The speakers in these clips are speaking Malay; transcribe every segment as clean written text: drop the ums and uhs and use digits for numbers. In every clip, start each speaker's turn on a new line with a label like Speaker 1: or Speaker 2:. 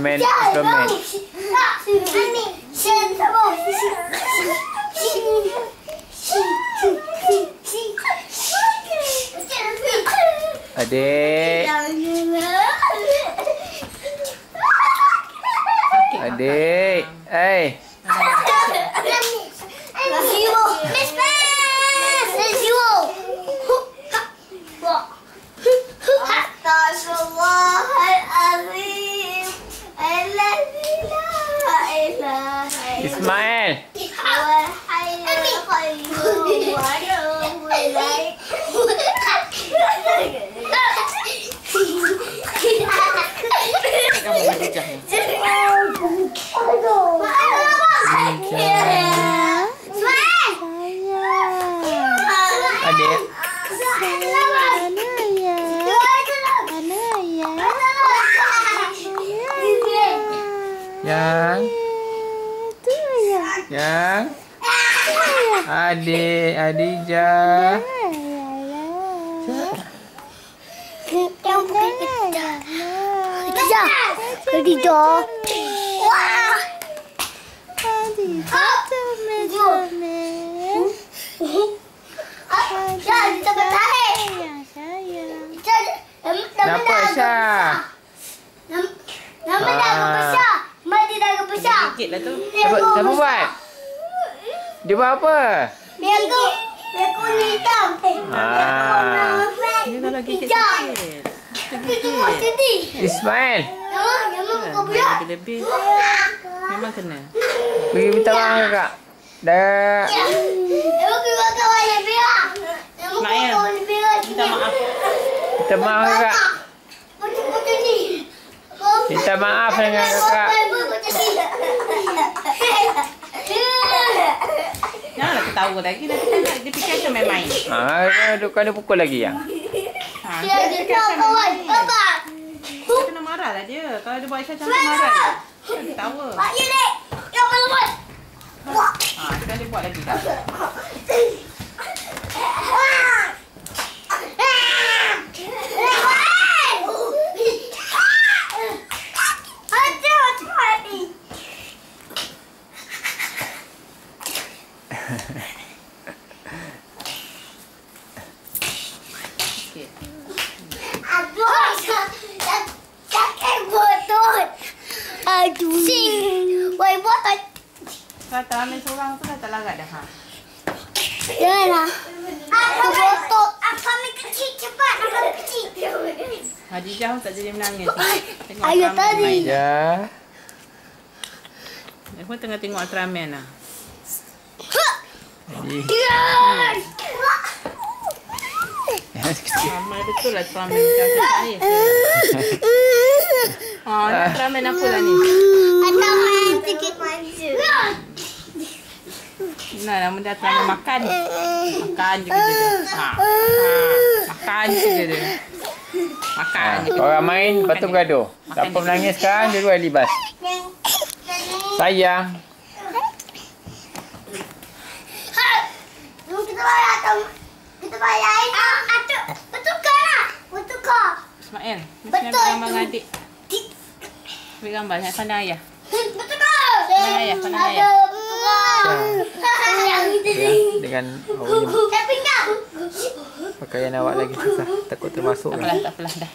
Speaker 1: Superman. Adik. Adik. Ismail. Adik. Yang adik Adijah.
Speaker 2: Adijah. Wah.
Speaker 1: Kenapa Aisyah?
Speaker 2: Nama dah besar. Mati dah besar.
Speaker 3: Sikit lah tu.
Speaker 1: Siapa buat? Dia buat apa?
Speaker 2: Bengkok hitam.
Speaker 3: Dia dah lagi sikit.
Speaker 1: Ismail.
Speaker 3: Lebih-lebih. Memang kena.
Speaker 1: Pergi minta maaf kakak. Dah.
Speaker 3: Ismail. Minta maaf.
Speaker 1: Minta maaf kakak. Minta maaf dengan kakak.
Speaker 3: Janganlah ketawa lagi. Nanti kan dia fikir macam main-main.
Speaker 1: Kau pukul lagi yang.
Speaker 3: Dia fikir macam main-main. Dia kena marah lah dia. Kalau dia buat Aisyah macam tu marah dia. Dia ketawa. Sekarang dia buat lagi dah. Kalau tak ambil seorang tu dah tak larat dah.
Speaker 2: Janganlah. Aku botok. Aku ambil kecil cepat. Aku ambil kecil.
Speaker 3: Adijah tak jadi menangis. Tengok
Speaker 2: Ayah
Speaker 3: Ultraman
Speaker 2: tadi.
Speaker 3: main.
Speaker 1: Ya.
Speaker 3: Dia pun tengah tengok Ultraman lah. Ramai betul lah Ultraman macam saya. Ni Ultraman apa lah ni?
Speaker 2: Ada main sikit manja.
Speaker 3: Nah, nama dia Ultraman makan. Makan je kerja dia. Makan je kerja dia. Makan je.
Speaker 1: Orang main, lepas tu bergaduh. Siapa menangis sekarang, dia dua libas. Sayang.
Speaker 2: Kita bayar atuk. Bertukar lah. Bertukar.
Speaker 3: Ismail, mesti ambil gambar dengan adik. Ambil gambar, jangan pandang ayah.
Speaker 2: Bertukar.
Speaker 3: Pandang ayah, pandang ayah.
Speaker 1: Dengan pakaian awak lagi susah. Takut termasuk.
Speaker 3: Tak apalah, tak apalah. Dah.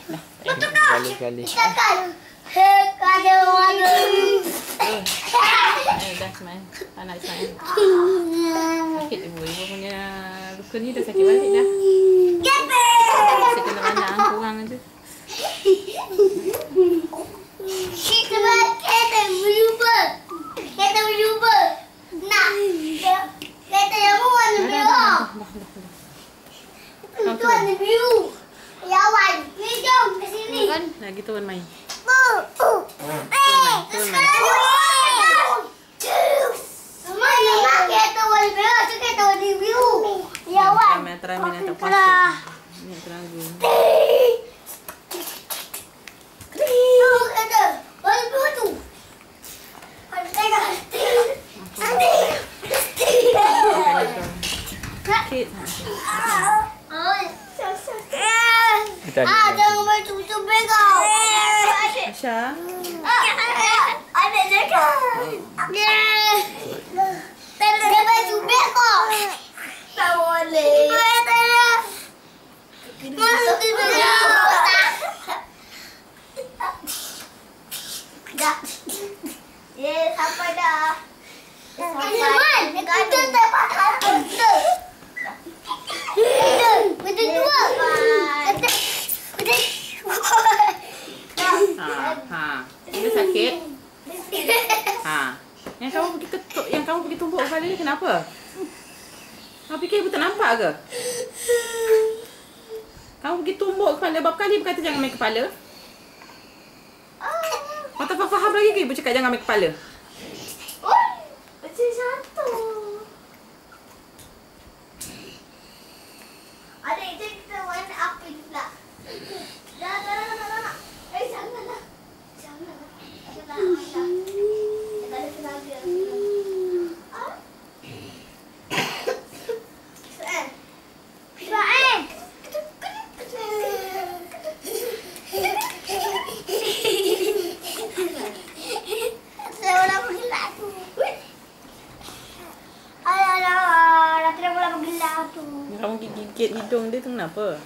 Speaker 1: Kali-kali.
Speaker 2: Ada warna.
Speaker 3: Dah Ismail. Anak Ismail. Sakit ibu. Ibu punya luka ni dah sakit balik dah. Saya kena banyak kurang je.
Speaker 2: Kereta berubah. Nah. Kereta yang warna merah. Itu warna biru. Ya Wan. Ni jom ke sini.
Speaker 3: Kan? Lagi turun main.
Speaker 2: Mama kereta warna merah tu kereta warna biru. Ya Wan.
Speaker 3: Ultraman yang tak puas. Ni teragu.
Speaker 2: Kereta warna biru tu.
Speaker 3: Sakit.
Speaker 1: Kita ada.
Speaker 2: Jangan bertutup bengkau.
Speaker 3: Aisyah.
Speaker 2: Dia baju beg kok. Tak boleh. Masuk ke dalam. Dah. Sampai dah. Sampai. Kita terpakai. Betul dua.
Speaker 3: Dia sakit. Yang kamu pergi ketuk, yang kamu pergi tumbuk kepala ni kenapa? Kau fikir ibu tak nampak ke? Kamu pergi tumbuk kepala berapa kali ibu kata jangan main kepala? Kau tak faham lagi ke ibu cakap jangan main kepala?
Speaker 2: Macam satu. Adik, kita warna apa pula? Dah. Janganlah. Tak ada tenaga. Israel. Saya nak pergi latu. Alah, tidak boleh pergi latu.
Speaker 3: Kamu gigit hidung dia tu kenapa?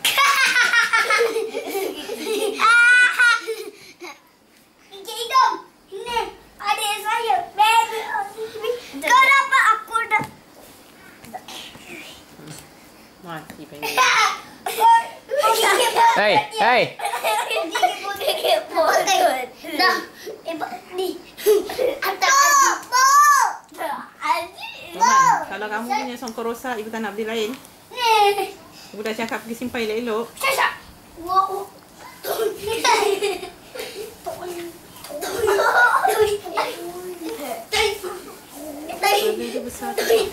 Speaker 2: Gigit hidung. Ini adik saya. Baby. Kau dapat aku dah.
Speaker 3: Mati pengen.
Speaker 1: Hei, hei.
Speaker 2: Dah. Ni.
Speaker 3: Roman, kalau kamu punya songkor rosak, ibu tak nak beli lain. Ibu dah cakap pergi simpan elok-elok. Harga dia besar tu. 40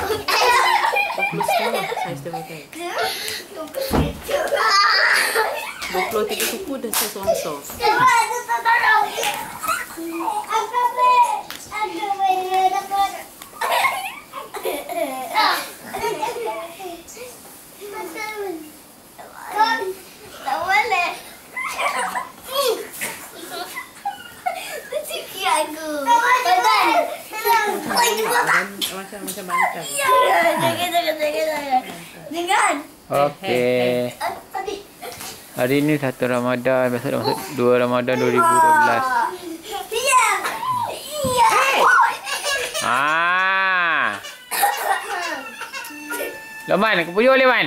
Speaker 3: setengah saiz dia pakai. 23 suku dah saiz orang besar.
Speaker 2: Tak boleh. Ciki aku.
Speaker 3: Macam bantal.
Speaker 2: Jangan.
Speaker 1: Okey. Hari ni 1 Ramadan, besok dah masuk 2 Ramadan 2012. Loman, kau pujuk boleh, Man?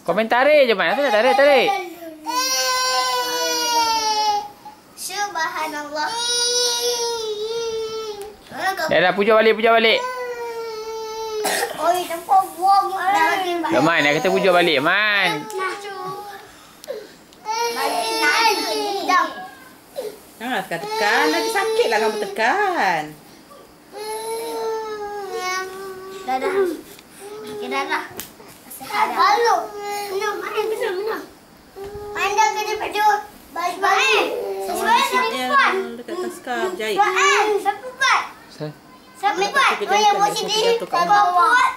Speaker 1: Komentari je, Man. Apa tak tarik?
Speaker 2: Subhanallah.
Speaker 1: Dah, pujuk balik.
Speaker 2: Oi, nampak buang.
Speaker 1: Loman, dah kata pujuk balik, Man.
Speaker 3: Janganlah tekan. Lagi sakit lah kamu tekan.
Speaker 2: Dah. Okey, dah. Halo. Benar. Anda kena pedut. Baik. Sesuai dengan
Speaker 3: Dekat taskar jahit.
Speaker 2: Siapa buat?
Speaker 1: Saya.
Speaker 2: Siapa buat? Oh, yang buat sini. Siapa buat?